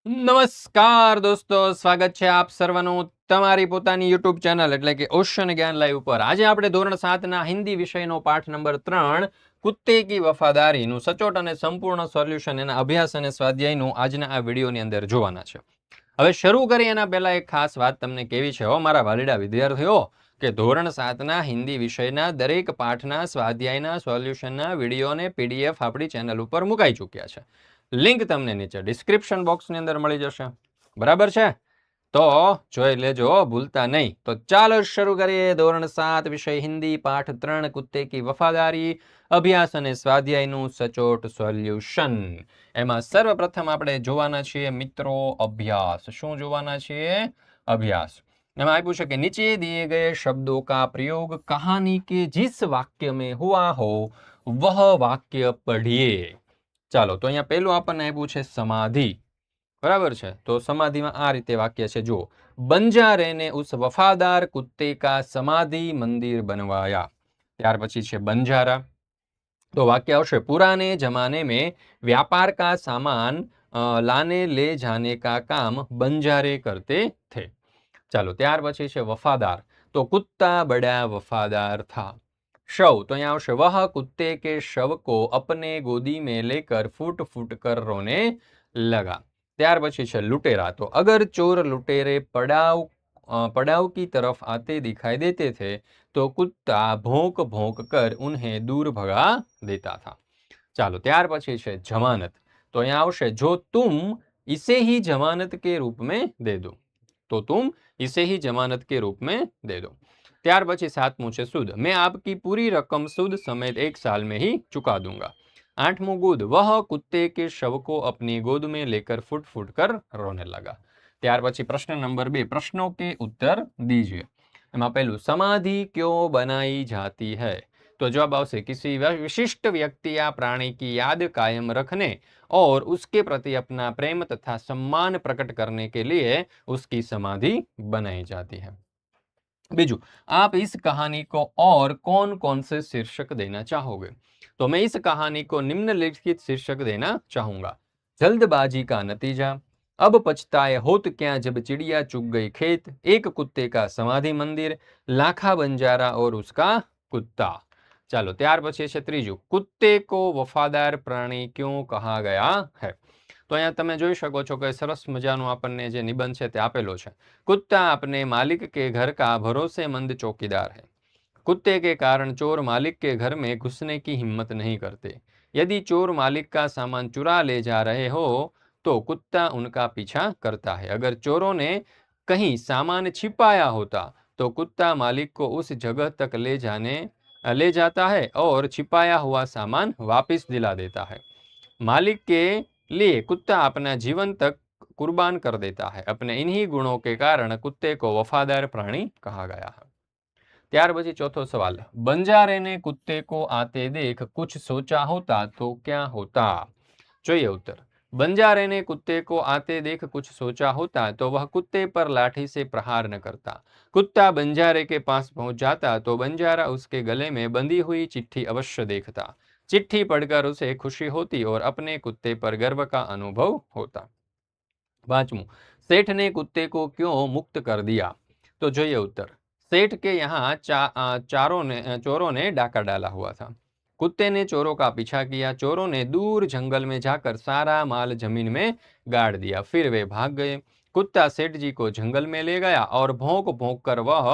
નમસ્કાર દોસ્તો, સ્વાગત છે આપ સર્વનું તમારી પોતાની યુટ્યુબ ચેનલ એટલે કે ઓશન જ્ઞાન લાઈવ ઉપર. આજે આપણે ધોરણ 7ના હિન્દી વિષયનો પાઠ નંબર 3 કુત્તે કી વફાદારીનું સચોટ અને સંપૂર્ણ સોલ્યુશન એના અભ્યાસ અને સ્વાધ્યાયનું આજના આ વિડીયોની અંદર જોવાના છે. હવે શરૂ કરી એના પહેલા એક ખાસ વાત તમને કેવી છે મારા વાલીડા વિદ્યાર્થીઓ કે ધોરણ 7ના હિન્દી વિષયના દરેક પાઠના સ્વાધ્યાયના સોલ્યુશનના વિડીયોને પીડીએફ આપણી ચેનલ ઉપર મુકાઈ ચૂક્યા છે. લિંક તમને નીચે ડિસ્ક્રિપ્શન બોક્સની અંદર મળી જશે. બરાબર છે? તો જોઈ લેજો, ભૂલતા નહીં. તો ચાલો શરૂ કરીએ ધોરણ 7 વિષય હિન્દી પાઠ 3 કુત્તે કી વફાદારી અભ્યાસ અને સ્વાધ્યાયનું સચોટ સોલ્યુશન. એમાં સર્વપ્રથમ આપણે જોવાના છીએ મિત્રો અભ્યાસ. શું જોવાના છીએ? અભ્યાસ. એમાં આપ્યું છે કે નીચે દિए गए शब्दों का प्रयोग कहानी के जिस वाक्य में हुआ हो वह वाक्य पढ़िए. ચાલો તો અહીંયા પહેલું આપણને આપ્યું છે સમાધિ. બરાબર છે? તો સમાધિમાં આ રીતે વાક્ય છે, જો બંજારે ને ઉસ વફાદાર કુત્તે કા સમાધિ મંદિર बनवाया. ત્યાર પછી છે બંજારા. तो वाक्य आवश्य पुराने जमाने में व्यापार का सामान लाने ले जाने का काम बंजारे करते थे. चलो ત્યાર પછી છે वफादार. तो कुत्ता बड़ा वफादार था. शव. तो यहाँ आवश्य वह कुत्ते के शव को अपने गोदी में लेकर फूट फूट कर रोने लगा. ત્યાર પછી છે लुटेरा. तो अगर चोर लुटेरे पड़ाव की तरफ आते दिखाई देते थे तो कुत्ता भौंक भौंक कर उन्हें दूर भगा देता था. ચાલો ત્યાર પછી છે जमानत. तो यहाँ आवश्य जो तुम इसे ही जमानत के रूप में दे दो. तो तुम इसे ही जमानत के रूप में दे दो. ત્યાર પછી સાતમું છે सूद. मैं आपकी पूरी रकम सूद समेत 1 साल में ही चुका दूंगा. आठमूं गोद. वह कुत्ते के शव को अपनी गोद में लेकर फुट फुट कर रोने लगा. ત્યાર પછી પ્રશ્न नंबर 2 प्रश्नों के उत्तर दीजिए. એમાં પહેલું समाधि क्यों बनाई जाती है? तो जवाब आवश्य किसी विशिष्ट व्यक्ति या प्राणी की याद कायम रखने और उसके प्रति अपना प्रेम तथा सम्मान प्रकट करने के लिए उसकी समाधि बनाई जाती है. बीजू, आप इस कहानी को और कौन कौन से शीर्षक देना चाहोगे? तो मैं इस कहानी को निम्नलिखित शीर्षक देना चाहूंगा. जल्दबाजी का नतीजा, अब पछताए होत क्या जब चिड़िया चुग गई खेत, एक कुत्ते का समाधि मंदिर, लाखा बंजारा और उसका कुत्ता. ચાલો ત્યાર પછી છે ત્રીજું, कुत्ते को वफादार प्राणी क्यों कहा गया है? तो અહીંયા તમે જોઈ શકો છો કે સરસ મજાનો આપણને જે નિબંધ છે તે આપેલો છે. कुत्ता अपने मालिक के घर का भरोसेमंद चौकीदार है. कुत्ते के कारण चोर मालिक के घर में घुसने की हिम्मत नहीं करते. यदि चोर मालिक का सामान चुरा ले जा रहे हो तो कुत्ता उनका पीछा करता है. अगर चोरों ने कहीं सामान छिपाया होता तो कुत्ता मालिक को उस जगह तक ले जाता है और छिपाया हुआ सामान वापस दिला देता है. मालिक के लिए कुत्ता अपना जीवन तक कुर्बान कर देता है. अपने इन्हीं गुणों के कारण कुत्ते को वफादार प्राणी कहा गया है. ત્યાર પછી ચોથો સવાલ, બંજારે ने कुत्ते को आते देख कुछ सोचा होता तो क्या होता? જોઈએ उत्तर. बंजारे ने कुत्ते को आते देख कुछ सोचा होता तो वह कुत्ते पर लाठी से प्रहार न करता. कुत्ता बंजारे के पास पहुंच जाता तो बंजारा उसके गले में बंधी हुई चिट्ठी अवश्य देखता. चिट्ठी पढ़कर उसे खुशी होती और अपने कुत्ते पर गर्व का अनुभव होता. पांचवं, सेठ ने कुत्ते को क्यों मुक्त कर दिया? तो જોઈએ उत्तर. सेठ के यहाँ चोरों ने डाका डाला हुआ था. कुत्ते ने चोरों का पीछा किया. चोरों ने दूर जंगल में जाकर सारा माल जमीन में गाड़ दिया. फिर वे भाग गए. कुत्ता सेठ जी को जंगल में ले गया और भौंक भौंक कर वह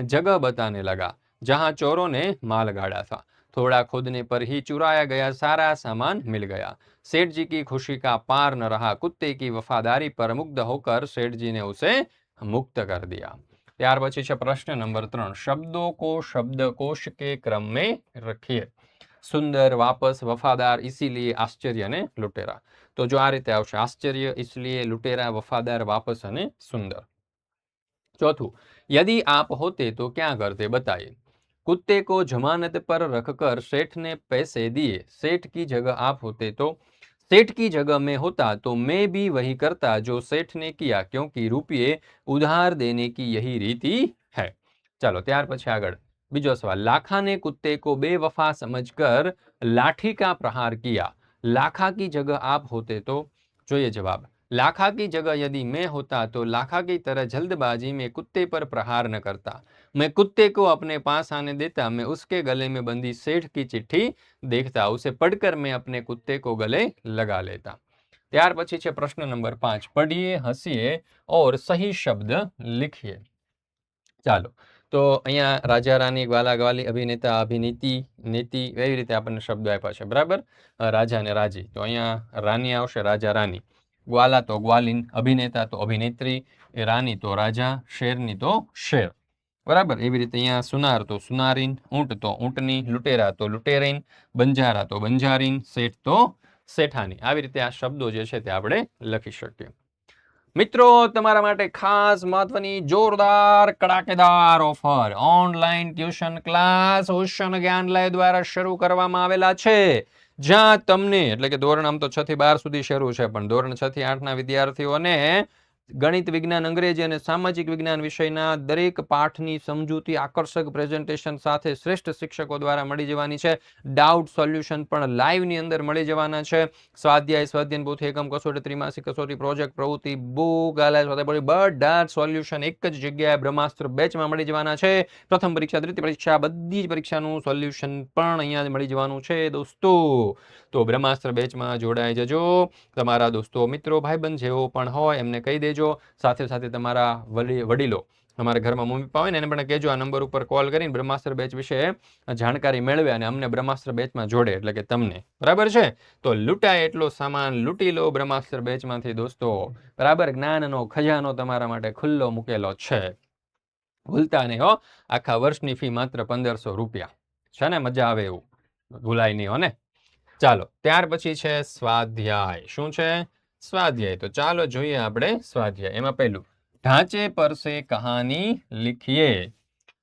जगह बताने लगा जहां चोरों ने माल गाड़ा था. थोड़ा खोदने पर ही चुराया गया सारा सामान मिल गया. सेठ जी की खुशी का पार न रहा. कुत्ते की वफादारी पर मुग्ध होकर सेठ जी ने उसे मुक्त कर दिया. ત્યાર પછી છે પ્રશ્ન નંબર 3. શબ્દો को शब्दकोश के क्रम में रखिए. सुंदर, वापस, वफादार, इसीलिए, आश्चर्य ने लुटेरा. तो जो आ रीते आवशे आश्चर्य, इसलिए, लुटेरा, वफादार, वापस અને सुंदर. चौथું, यदि आप होते तो क्या करते बताइए. कुत्ते को जमानत पर रखकर सेठ ने पैसे दिए. सेठ की जगह आप होते तो सेठ की जगह में होता तो मैं भी वही करता जो सेठ ने किया, क्योंकि रुपये उधार देने की यही रीति है. चलो ત્યાર પછી આગળ બીજો सवाल. लाखा ने कुत्ते को बेवफा समझकर लाठी का प्रहार किया. लाखा की जगह आप होते तो જોઈએ જવાબ. लाखा की जगह यदि मैं होता तो लाखा की तरह जल्दबाजी में कुत्ते पर प्रहार न करता। मैं कुत्ते को अपने पास आने देता। मैं उसके गले में बंधी सेठ की चिट्ठी देखता। उसे पढ़कर मैं अपने कुत्ते को गले लगा लेता। ત્યાર પછી છે પ્રશ્ન નંબર 5, પઢીએ, હસીએ और सही शब्द लिखिए। ચાલો, તો અહીંયા રાજા રાની, ગ્વાલા ગ્વાલી, અભિનેતા અભિનેતી, નીતિ, એવી રીતે આપણને શબ્દો આપ્યા છે, બરાબર. રાજા ને રાજી, તો અહીંયા રાની આવશે, રાજા રાની. ગ્વાલા તો ગ્વાલીન, અભિનેતા તો અભિનેત્રી, એ રાની તો રાજા, શેરની તો શેર, બરાબર. એવી રીતે અહીંયા સુનાર તો સુનારીન, ઊંટ તો ઊંટની, લુટેરા તો લુટેરીન, બંજારા તો બંજારીન, શેઠ તો શેઠાની. આવી રીતે આ શબ્દો જે છે તે આપણે લખી શકીએ. મિત્રો, તમારા માટે ખાસ મહત્વની જોરદાર કડાકેદાર offer online tuition class Ocean Gyanalay દ્વારા શરૂ કરવામાં આવેલા છે, જ્યાં તમને, એટલે કે ધોરણ આમ તો 6 થી 12 સુધી શરૂ છે, પણ ધોરણ 6 થી 8 ના વિદ્યાર્થીઓને ગણિત, વિજ્ઞાન, અંગ્રેજી અને સામાજિક વિજ્ઞાન વિષયના દરેક પાઠની સમજૂતી આકર્ષક પ્રેઝન્ટેશન સાથે શ્રેષ્ઠ શિક્ષકો દ્વારા મળી જવાની છે. ડાઉટ સોલ્યુશન પણ લાઈવની અંદર મળી જવાના છે. સ્વાધ્યાય, સ્વાધ્યાયન પોથી, એકમ કસોટી, ત્રિમાસિક કસોટી, પ્રોજેક્ટ, પ્રવૃત્તિ, બુક, બધા સોલ્યુશન એક જ જગ્યાએ બ્રહ્માસ્ત્ર બેચમાં મળી જવાના છે. પ્રથમ પરીક્ષા, દ્વિતીય પરીક્ષા, બધી જ પરીક્ષાનું સોલ્યુશન પણ અહીંયા મળી જવાનું છે દોસ્તો. તો બ્રહ્માસ્ત્ર બેચમાં જોડાઈ જજો. તમારા દોસ્તો, મિત્રો, ભાઈબંધ જેવો પણ હોય એમને કહી દેજો. સાથે સાથે તમારા વડીલો, તમારા ઘરમાં મમ્મી પપ્પા હોય ને, એને પણ કહેજો આ નંબર ઉપર કોલ કરીને બ્રહ્માસ્ત્ર બેચ વિશે જાણકારી મેળવે અને અમને બ્રહ્માસ્ત્ર બેચમાં જોડે, એટલે કે તમને, બરાબર છે. તો લૂંટાય એટલો સામાન લૂંટી લો બ્રહ્માસ્ત્ર બેચમાંથી દોસ્તો, બરાબર. જ્ઞાનનો ખજાનો તમારા માટે ખુલ્લો મૂકેલો છે. ભૂલતા નહીં હો. આખા વર્ષની ફી માત્ર 1500 રૂપિયા છે ને, મજા આવે એવું, ભૂલાય નહીં હો ને. ચાલો, ત્યાર પછી છે સ્વાધ્યાય. શું છે? સ્વાધ્યાય. તો ચાલો જોઈએ આપણે સ્વાધ્યાય. એમાં પહેલું, ઢાંચે પર સે કહાની लिखिए.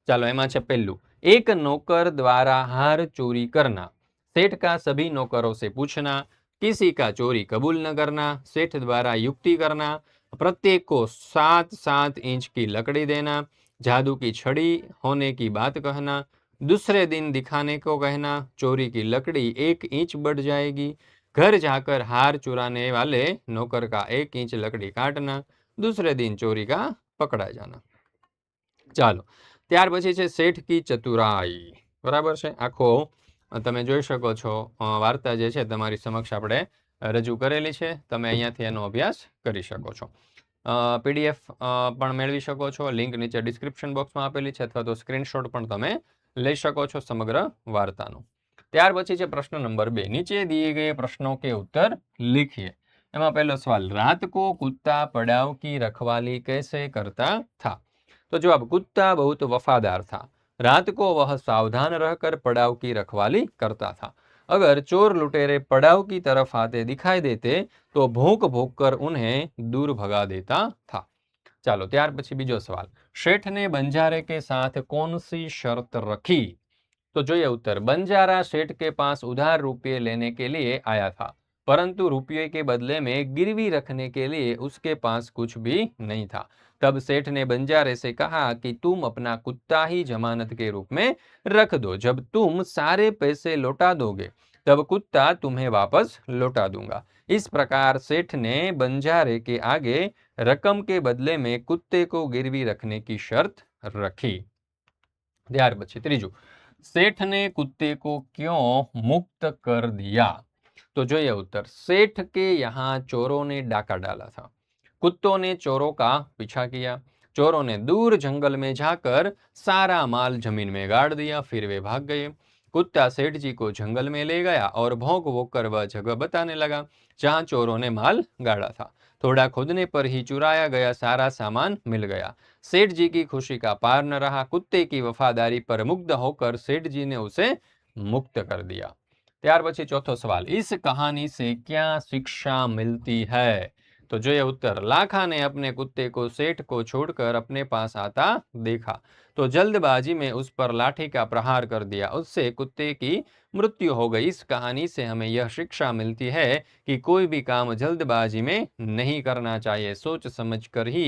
ચાલો, એમાં છે પહેલું, एक नौकर द्वारा हार चोरी करना, सेठ का सभी नौकरों से पूछना, किसी का चोरी कबूल न करना, सेठ द्वारा युक्ति करना, प्रत्येक को 7-7 इंच की लकड़ी देना, जादू की छड़ी होने की बात कहना, दूसरे दिन दिखाने को कहना, चोरी की लकड़ी 1 इंच बढ़ जाएगी, घर जाकर हार चुराने वाले नौकर का 1 इंच लकड़ी काटना, दूसरे दिन चोरी का पकड़ा जाना. ચાલો, ત્યાર પછી છે શેઠ કી ચતુરાઈ, બરાબર છે. આખો તમે જોઈ શકો છો વાર્તા જે છે તમારી સમક્ષ આપણે રજૂ કરેલી છે. તમે અહીંયાથી એનો અભ્યાસ કરી શકો છો. પીડીએફ પણ મેળવી શકો છો. લિંક નીચે ડિસ્ક્રિપ્શન બોક્સમાં આપેલી છે, અથવા તો સ્ક્રીનશોટ પણ તમે લઈ શકો છો સમગ્ર વાર્તાનું. ત્યાર પછી છે પ્રશ્ન નંબર 2, નીચે દિए गए प्रश्नों के उत्तर लिखिए. એમાં પહેલો સવાલ, रात को कुत्ता पड़ाव की रखवाली कैसे करता था. तो जवाब, कुत्ता बहुत वफादार था. रात को वह सावधान रहकर पड़ाव की रखवाली करता था. अगर चोर लुटेरे पड़ाव की तरफ आते दिखाई देते तो भौंक भौंक कर उन्हें दूर भगा देता था. ચાલો, ત્યાર પછી બીજો સવાલ, શેઠ ને બંજારે के साथ कौन सी शर्त रखी. तो જોઈએ उत्तर, बंजारा सेठ के पास उधार रुपये लेने के लिए आया था, परंतु रुपये के बदले में गिरवी रखने के लिए उसके पास कुछ भी नहीं था. तब सेठ ने बंजारे से कहा कि तुम अपना कुत्ता ही जमानत के रूप में रख दो. जब तुम सारे पैसे लौटा दोगे तब कुत्ता तुम्हें वापस लौटा दूंगा. इस प्रकार सेठ ने बंजारे के आगे रकम के बदले में कुत्ते को गिरवी रखने की शर्त रखी. ત્યાર પછી ત્રીજું, सेठ ने कुत्ते को क्यों मुक्त कर दिया. तो જોઈએ उत्तर, सेठ के यहाँ चोरों ने डाका डाला था. कुत्तों ने चोरों का पीछा किया. चोरों ने दूर जंगल में जाकर सारा माल जमीन में गाड़ दिया. फिर वे भाग गए. कुत्ता सेठ जी को जंगल में ले गया और भौंक भौंक कर वह जगह बताने लगा जहां चोरों ने माल गाड़ा था. थोड़ा खोदने पर ही चुराया गया सारा सामान मिल गया. सेठ जी की खुशी का पार न रहा. कुत्ते की वफादारी पर मुग्ध होकर सेठ जी ने उसे मुक्त कर दिया. ત્યાર પછી ચોથો સવાલ, इस कहानी से क्या शिक्षा मिलती है. तो જોઈએ उत्तर, लाखा ने अपने कुत्ते को सेठ को छोड़कर अपने पास आता देखा तो जल्दबाजी में उस पर लाठी का प्रहार कर दिया. उससे कुत्ते की मृत्यु हो गई. इस कहानी से हमें यह शिक्षा मिलती है कि कोई भी काम जल्दबाजी में नहीं करना चाहिए. सोच समझ कर ही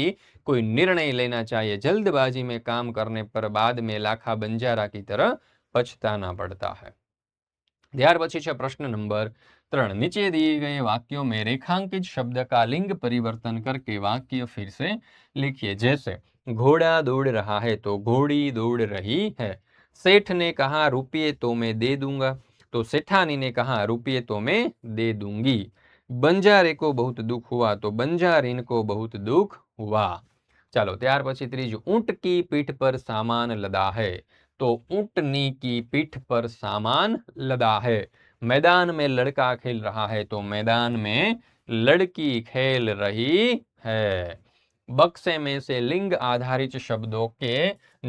कोई निर्णय लेना चाहिए. जल्दबाजी में काम करने पर बाद में लाखा बंजारा की तरह पछताना पड़ता है. ત્યાર પછી છે પ્રશ્ન નંબર 3 नीचे दिए गए वाक्यों में रेखांकित शब्द का लिंग परिवर्तन करके वाक्य फिर से लिखिए। जैसे घोड़ा दौड़ रहा है तो घोड़ी दौड़ रही है। सेठ ने कहा रुपये तो मैं दे दूंगा, तो सेठानी ने कहा रुपये तो मैं दे दूंगी। बंजारे को बहुत दुख हुआ तो बंजारीन को बहुत दुख हुआ। ચાલો ત્યાર પછી ત્રીજું, ऊंट की पीठ पर सामान लदा है, तो ऊंटनी की पीठ पर सामान लदा है। मैदान में लड़का खेल रहा है तो मैदान में लड़की खेल रही है। बक्से में से लिंग आधारित शब्दों के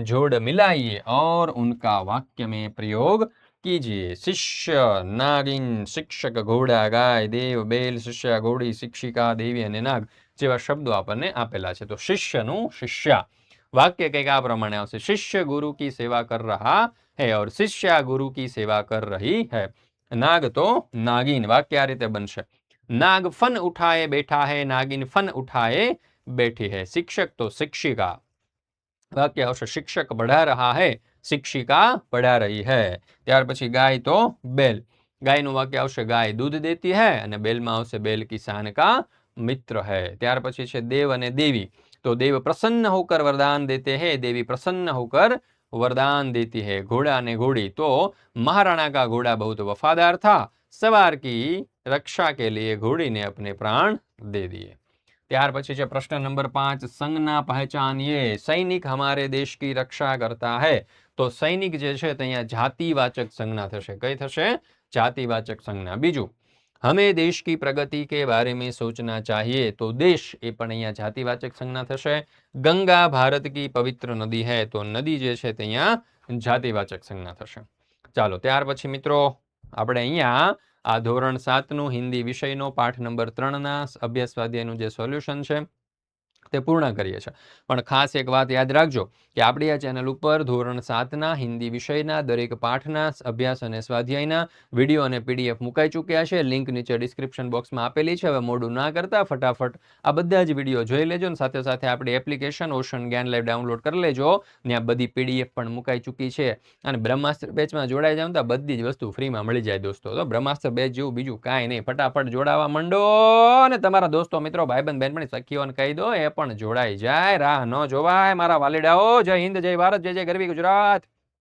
जोड़ मिलाइए और उनका वाक्य में प्रयोग कीजिए। शिष्य, नागिन, शिक्षक, घोड़ा, गाय, देव, बेल, शिष्या, घोड़ी, शिक्षिका, देवी અને નાગ જેવા શબ્દો આપણને આપેલા છે। તો શિષ્યનું શિષ્યા વાક્ય કંઈક આ પ્રમાણે આવશે। शिष्य गुरु की सेवा कर रहा है और शिष्या गुरु की सेवा कर रही है। नाग तो नागिन, वाक्य आ रीते बनशे। नाग फन उठाए बैठा है, नागिन फन उठाए बैठी है। शिक्षक तो शिक्षिका, वाक्य आवशे शिक्षक पढ़ा रहा है, शिक्षिका पढ़ा रही है। ત્યાર પછી गाय तो बैल, गायનું वाक्य आवशे गाय दूध देती है અને બેલમાં આવશે બેल किसान का मित्र है। ત્યાર પછી છે देव અને देवी, तो देव प्रसन्न होकर वरदान देते हैं, देवी प्रसन्न होकर वरदान देती है। घोड़ा ने घोड़ी, तो महाराणा का घोड़ा बहुत वफादार था, सवार की रक्षा के लिए घोड़ी ने अपने प्राण दे दिए। ત્યાર પછી છે પ્રશ્ન નંબર 5, સંજ્ઞા પહેચાनिए, સૈનિક हमारे देश की रक्षा करता है। તો સૈનિક જે છે તે અહીંયા જાતિવાચક સંજ્ઞા થશે। કઈ થશે? જાતિવાચક સંજ્ઞા। બીજું, हमें देश की प्रगति के बारे में सोचना चाहिए, तो देश એ પણ અહીંયા જાતિવાચક સંજ્ઞા થશે। ગંગા भारत की पवित्र नदी है, तो नदी જે છે તે અહીંયા જાતિવાચક સંજ્ઞા થશે। ચાલો ત્યાર પછી મિત્રો આપણે અહીંયા આ ધોરણ 7નું હિન્દી વિષયનો પાઠ નંબર 3ના અભ્યાસ સ્વાધ્યાયનું જે સોલ્યુશન છે તે પૂર્ણ કરીએ છીએ। પણ ખાસ એક વાત યાદ રાખજો કે આપણી આ ચેનલ ઉપર ધોરણ 7ના હિન્દી વિષયના દરેક પાઠના અભ્યાસ અને સ્વાધ્યાયના વિડીયો અને પીડીએફ મુકાઈ ચૂક્યા છે। લિંક નીચે ડિસ્ક્રિપ્શન બોક્સમાં આપેલી છે। હવે મોડું ના કરતા ફટાફટ આ બધા જ વિડીયો જોઈ લેજો અને સાથે સાથે આપણી એપ્લિકેશન ઓશન જ્ઞાન લાઈવ ડાઉનલોડ કરી લેજો। ત્યાં બધી પીડીએફ પણ મુકાઈ ચૂકી છે અને બ્રહ્માસ્ત્ર બેચમાં જોડાઈ જાવ તો બધી જ વસ્તુ ફ્રીમાં મળી જાય દોસ્તો। તો બ્રહ્માસ્ત્ર બેચ જેવું બીજું કાંઈ નહીં, ફટાફટ જોડાવા માંડો અને તમારા દોસ્તો મિત્રો ભાઈબંધ બહેનપણી સખીઓને કહી દો એ પણ જોડાઈ જાય। રાહ ન જોવાય મારા વાલીડાઓ। જય હિન્દ, જય ભારત, જય જય ગરવી ગુજરાત।